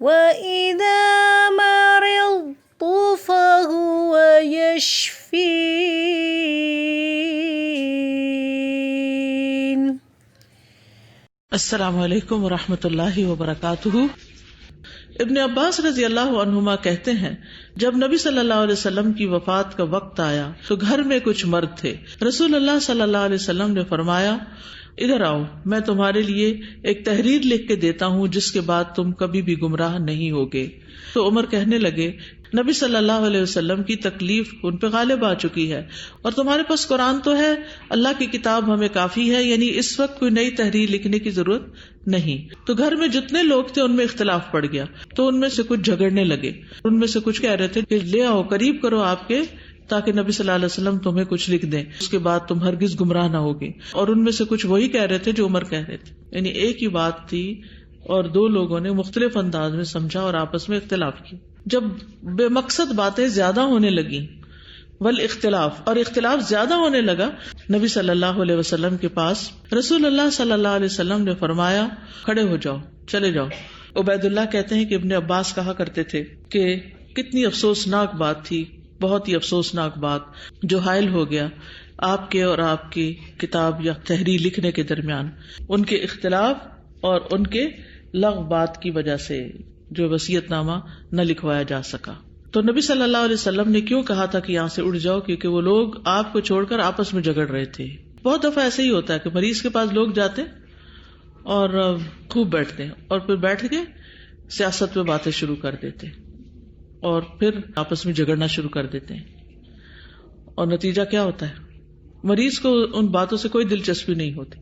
وَإِذَا مَرِضْتُ فَهُوَ يَشْفِينِ۔ السلام علیکم ورحمۃ اللہ وبرکاتہ۔ ابن عباس رضی اللہ عنہما کہتے ہیں، جب نبی صلی اللہ علیہ وسلم کی وفات کا وقت آیا تو گھر میں کچھ مرد تھے۔ رسول اللہ صلی اللہ علیہ وسلم نے فرمایا، ادھر آؤ، میں تمہارے لیے ایک تحریر لکھ کے دیتا ہوں جس کے بعد تم کبھی بھی گمراہ نہیں ہوگے۔ تو عمر کہنے لگے، نبی صلی اللہ علیہ وسلم کی تکلیف ان پہ غالب آ چکی ہے اور تمہارے پاس قرآن تو ہے، اللہ کی کتاب ہمیں کافی ہے، یعنی اس وقت کوئی نئی تحریر لکھنے کی ضرورت نہیں۔ تو گھر میں جتنے لوگ تھے ان میں اختلاف پڑ گیا، تو ان میں سے کچھ جھگڑنے لگے، ان میں سے کچھ کہہ رہے تھے کہ لے آؤ، قریب کرو آپ کے، تاکہ نبی صلی اللہ علیہ وسلم تمہیں کچھ لکھ دیں، اس کے بعد تم ہرگز گمراہ نہ ہوگے۔ اور ان میں سے کچھ وہی کہہ رہے تھے جو عمر کہہ رہے تھے، یعنی ایک ہی بات تھی اور دو لوگوں نے مختلف انداز میں سمجھا اور آپس میں اختلاف کیا۔ جب بے مقصد باتیں زیادہ ہونے لگی، والاختلاف، اور اختلاف زیادہ ہونے لگا، نبی صلی اللہ علیہ وسلم کے پاس رسول اللہ صلی اللہ علیہ وسلم نے فرمایا، کھڑے ہو جاؤ، چلے جاؤ۔ عبید اللہ کہتے ہیں کہ ابن عباس کہا کرتے تھے کہ کتنی افسوسناک بات تھی، بہت ہی افسوسناک بات جو حائل ہو گیا آپ کے اور آپ کی کتاب یا تحریر لکھنے کے درمیان، ان کے اختلاف اور ان کے لغو بات کی وجہ سے جو وصیت نامہ نہ لکھوایا جا سکا۔ تو نبی صلی اللہ علیہ وسلم نے کیوں کہا تھا کہ یہاں سے اڑ جاؤ؟ کیونکہ وہ لوگ آپ کو چھوڑ کر آپس میں جھگڑ رہے تھے۔ بہت دفعہ ایسے ہی ہوتا ہے کہ مریض کے پاس لوگ جاتے اور خوب بیٹھتے ہیں اور پھر بیٹھ کے سیاست پہ باتیں شروع کر دیتے اور پھر آپس میں جھگڑنا شروع کر دیتے ہیں، اور نتیجہ کیا ہوتا ہے؟ مریض کو ان باتوں سے کوئی دلچسپی نہیں ہوتی،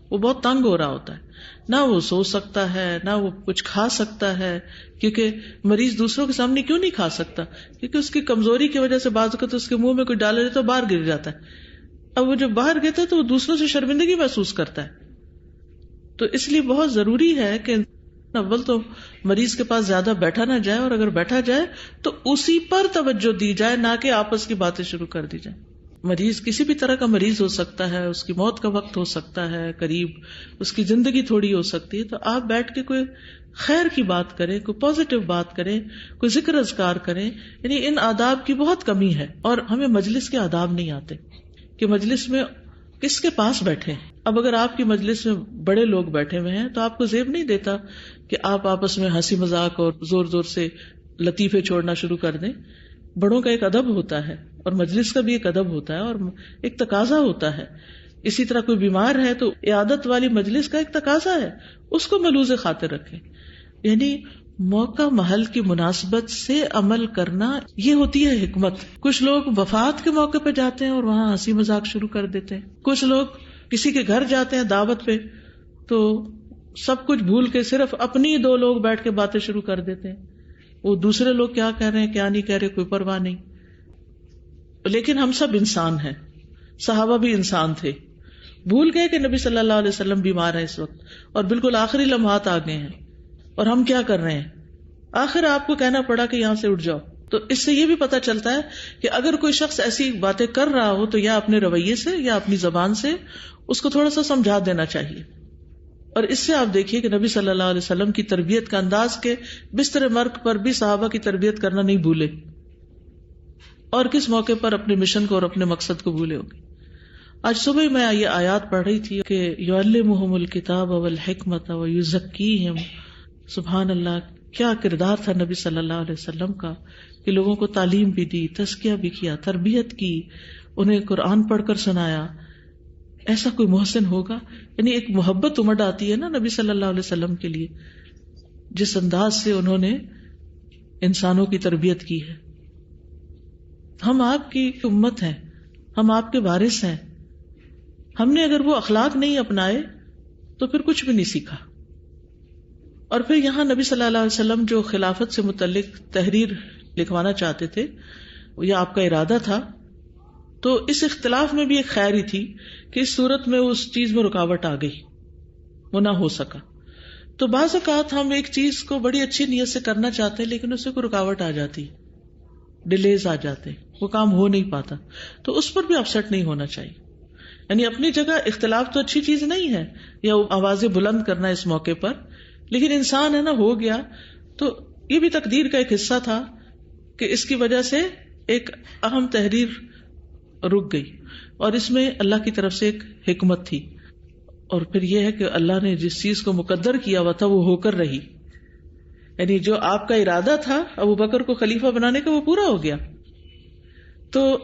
وہ بہت تنگ ہو رہا ہوتا ہے، نہ وہ سو سکتا ہے نہ وہ کچھ کھا سکتا ہے، کیونکہ مریض دوسروں کے سامنے کیوں نہیں کھا سکتا؟ کیونکہ اس کی کمزوری کی وجہ سے بعض اوقات اس کے منہ میں کوئی ڈالے تو باہر گر جاتا ہے۔ اب وہ جب باہر گرتا ہے تو وہ دوسروں سے شرمندگی محسوس کرتا ہے۔ تو اس لیے بہت ضروری ہے کہ اول تو مریض کے پاس زیادہ بیٹھا نہ جائے، اور اگر بیٹھا جائے تو اسی پر توجہ دی جائے، نہ کہ آپس کی باتیں شروع کر دی جائیں۔ مریض کسی بھی طرح کا مریض ہو سکتا ہے، اس کی موت کا وقت ہو سکتا ہے قریب، اس کی زندگی تھوڑی ہو سکتی ہے، تو آپ بیٹھ کے کوئی خیر کی بات کریں، کوئی پازیٹیو بات کریں، کوئی ذکر اذکار کریں۔ یعنی ان آداب کی بہت کمی ہے، اور ہمیں مجلس کے آداب نہیں آتے کہ مجلس میں کس کے پاس بیٹھے۔ اب اگر آپ کی مجلس میں بڑے لوگ بیٹھے ہوئے ہیں تو آپ کو زیب نہیں دیتا کہ آپ آپس میں ہنسی مذاق اور زور زور سے لطیفے چھوڑنا شروع کر دیں۔ بڑوں کا ایک ادب ہوتا ہے، اور مجلس کا بھی ایک ادب ہوتا ہے، اور ایک تقاضا ہوتا ہے۔ اسی طرح کوئی بیمار ہے تو عیادت والی مجلس کا ایک تقاضا ہے، اس کو ملوز خاطر رکھیں۔ یعنی موقع محل کی مناسبت سے عمل کرنا، یہ ہوتی ہے حکمت۔ کچھ لوگ وفات کے موقع پہ جاتے ہیں اور وہاں ہنسی مذاق شروع کر دیتے ہیں، کچھ لوگ کسی کے گھر جاتے ہیں دعوت پہ تو سب کچھ بھول کے صرف اپنی دو لوگ بیٹھ کے باتیں شروع کر دیتے ہیں، وہ دوسرے لوگ کیا کہہ رہے ہیں کیا نہیں کہہ رہے کوئی پرواہ نہیں۔ لیکن ہم سب انسان ہیں، صحابہ بھی انسان تھے، بھول گئے کہ نبی صلی اللہ علیہ وسلم بیمار ہیں اس وقت، اور بالکل آخری لمحات آ گئے ہیں، اور ہم کیا کر رہے ہیں؟ آخر آپ کو کہنا پڑا کہ یہاں سے اٹھ جاؤ۔ تو اس سے یہ بھی پتہ چلتا ہے کہ اگر کوئی شخص ایسی باتیں کر رہا ہو تو یا اپنے رویے سے یا اپنی زبان سے اس کو تھوڑا سا سمجھا دینا چاہیے۔ اور اس سے آپ دیکھیے کہ نبی صلی اللہ علیہ وسلم کی تربیت کا انداز کے بستر مرگ پر بھی صحابہ کی تربیت کرنا نہیں بھولے، اور کس موقع پر اپنے مشن کو اور اپنے مقصد کو بھولے ہوگے۔ آج صبح میں یہ آیات پڑھ رہی تھی کہ یعلمہم الکتاب والحکمت ویزکیہم، سبحان اللہ، کیا کردار تھا نبی صلی اللہ علیہ وسلم کا کہ لوگوں کو تعلیم بھی دی، تزکیہ بھی کیا، تربیت کی، انہیں قرآن پڑھ کر سنایا۔ ایسا کوئی محسن ہوگا؟ یعنی ایک محبت امڑ آتی ہے نا نبی صلی اللہ علیہ وسلم کے لیے، جس انداز سے انہوں نے انسانوں کی تربیت کی ہے۔ ہم آپ کی امت ہیں، ہم آپ کے وارث ہیں، ہم نے اگر وہ اخلاق نہیں اپنائے تو پھر کچھ بھی نہیں سیکھا۔ اور پھر یہاں نبی صلی اللہ علیہ وسلم جو خلافت سے متعلق تحریر لکھوانا چاہتے تھے یا آپ کا ارادہ تھا، تو اس اختلاف میں بھی ایک خیر ہی تھی کہ اس صورت میں اس چیز میں رکاوٹ آ گئی، وہ نہ ہو سکا۔ تو بعض اوقات ہم ایک چیز کو بڑی اچھی نیت سے کرنا چاہتے ہیں لیکن اس سے کوئی رکاوٹ آ جاتی، ڈیلیز آ جاتے، وہ کام ہو نہیں پاتا، تو اس پر بھی اپسٹ نہیں ہونا چاہیے۔ یعنی اپنی جگہ اختلاف تو اچھی چیز نہیں ہے، یا آوازیں بلند کرنا اس موقع پر، لیکن انسان ہے نا، ہو گیا تو یہ بھی تقدیر کا ایک حصہ تھا کہ اس کی وجہ سے ایک اہم تحریر رک گئی، اور اس میں اللہ کی طرف سے ایک حکمت تھی. اور پھر یہ ہے کہ اللہ نے جس چیز کو مقدر کیا ہوا تھا وہ ہو کر رہی، یعنی جو آپ کا ارادہ تھا ابو بکر کو خلیفہ بنانے کا وہ پورا ہو گیا. تو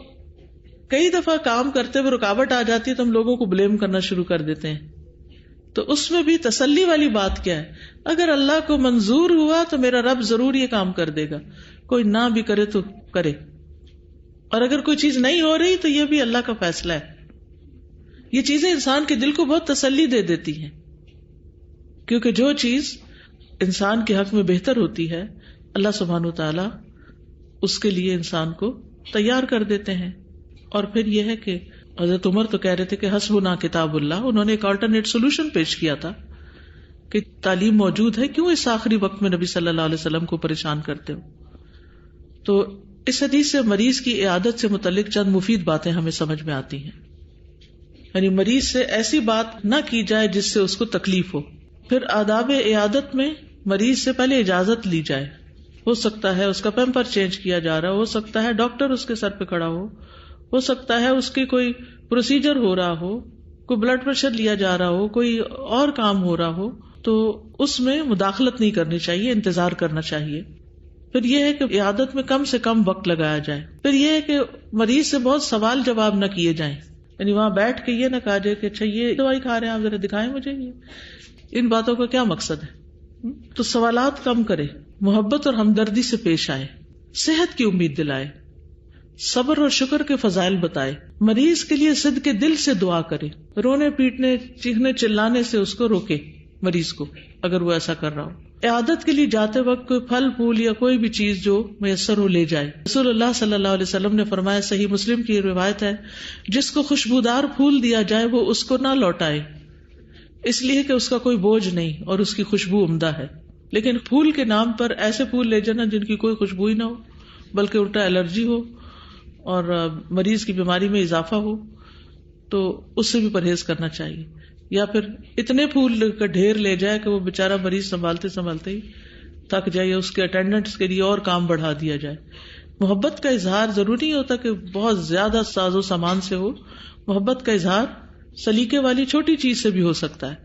کئی دفعہ کام کرتے ہوئے رکاوٹ آ جاتی ہے تو ہم لوگوں کو بلیم کرنا شروع کر دیتے ہیں. تو اس میں بھی تسلی والی بات کیا ہے، اگر اللہ کو منظور ہوا تو میرا رب ضرور یہ کام کر دے گا، کوئی نہ بھی کرے تو کرے، اور اگر کوئی چیز نہیں ہو رہی تو یہ بھی اللہ کا فیصلہ ہے. یہ چیزیں انسان کے دل کو بہت تسلی دے دیتی ہیں، کیونکہ جو چیز انسان کے حق میں بہتر ہوتی ہے اللہ سبحانہ وتعالی اس کے لیے انسان کو تیار کر دیتے ہیں. اور پھر یہ ہے کہ حضرت عمر تو کہہ رہے تھے کہ حسبنا کتاب اللہ، انہوں نے ایک آلٹرنیٹ سولوشن پیش کیا تھا کہ تعلیم موجود ہے، کیوں اس آخری وقت میں نبی صلی اللہ علیہ وسلم کو پریشان کرتے ہو. تو اس حدیث سے مریض کی عیادت سے متعلق چند مفید باتیں ہمیں سمجھ میں آتی ہیں. یعنی مریض سے ایسی بات نہ کی جائے جس سے اس کو تکلیف ہو. پھر آداب عیادت میں مریض سے پہلے اجازت لی جائے. ہو سکتا ہے اس کا پیمپر چینج کیا جا رہا ہو سکتا ہے ڈاکٹر اس کے سر پہ کھڑا ہو سکتا ہے اس کی کوئی پروسیجر ہو رہا ہو، کوئی بلڈ پریشر لیا جا رہا ہو، کوئی اور کام ہو رہا ہو، تو اس میں مداخلت نہیں کرنی چاہیے، انتظار کرنا چاہیے. پھر یہ ہے کہ عیادت میں کم سے کم وقت لگایا جائے. پھر یہ ہے کہ مریض سے بہت سوال جواب نہ کیے جائیں، یعنی وہاں بیٹھ کے یہ نہ کہا جائے کہ اچھا یہ دوائی کھا رہے ہیں آپ ذرا دکھائیں مجھے. ان باتوں کا کیا مقصد ہے؟ تو سوالات کم کرے، محبت اور ہمدردی سے پیش آئے، صحت کی امید دلائے، صبر اور شکر کے فضائل بتائے، مریض کے لیے صدق دل سے دعا کرے، رونے پیٹنے چیخنے چلانے سے اس کو روکے مریض کو اگر وہ ایسا کر رہا ہو. عیادت کے لیے جاتے وقت کوئی پھل پھول یا کوئی بھی چیز جو میسر ہو لے جائے. رسول اللہ صلی اللہ علیہ وسلم نے فرمایا، صحیح مسلم کی روایت ہے، جس کو خوشبودار پھول دیا جائے وہ اس کو نہ لوٹائے، اس لیے کہ اس کا کوئی بوجھ نہیں اور اس کی خوشبو عمدہ ہے. لیکن پھول کے نام پر ایسے پھول لے جانا جن کی کوئی خوشبو ہی نہ ہو بلکہ الٹا الرجی ہو اور مریض کی بیماری میں اضافہ ہو، تو اس سے بھی پرہیز کرنا چاہیے. یا پھر اتنے پھول کا ڈھیر لے جائے کہ وہ بیچارہ مریض سنبھالتے سنبھالتے ہی تھک جائے، اس کے اٹینڈنٹس کے لیے اور کام بڑھا دیا جائے. محبت کا اظہار ضروری نہیں ہوتا کہ بہت زیادہ ساز و سامان سے ہو، محبت کا اظہار سلیقے والی چھوٹی چیز سے بھی ہو سکتا ہے.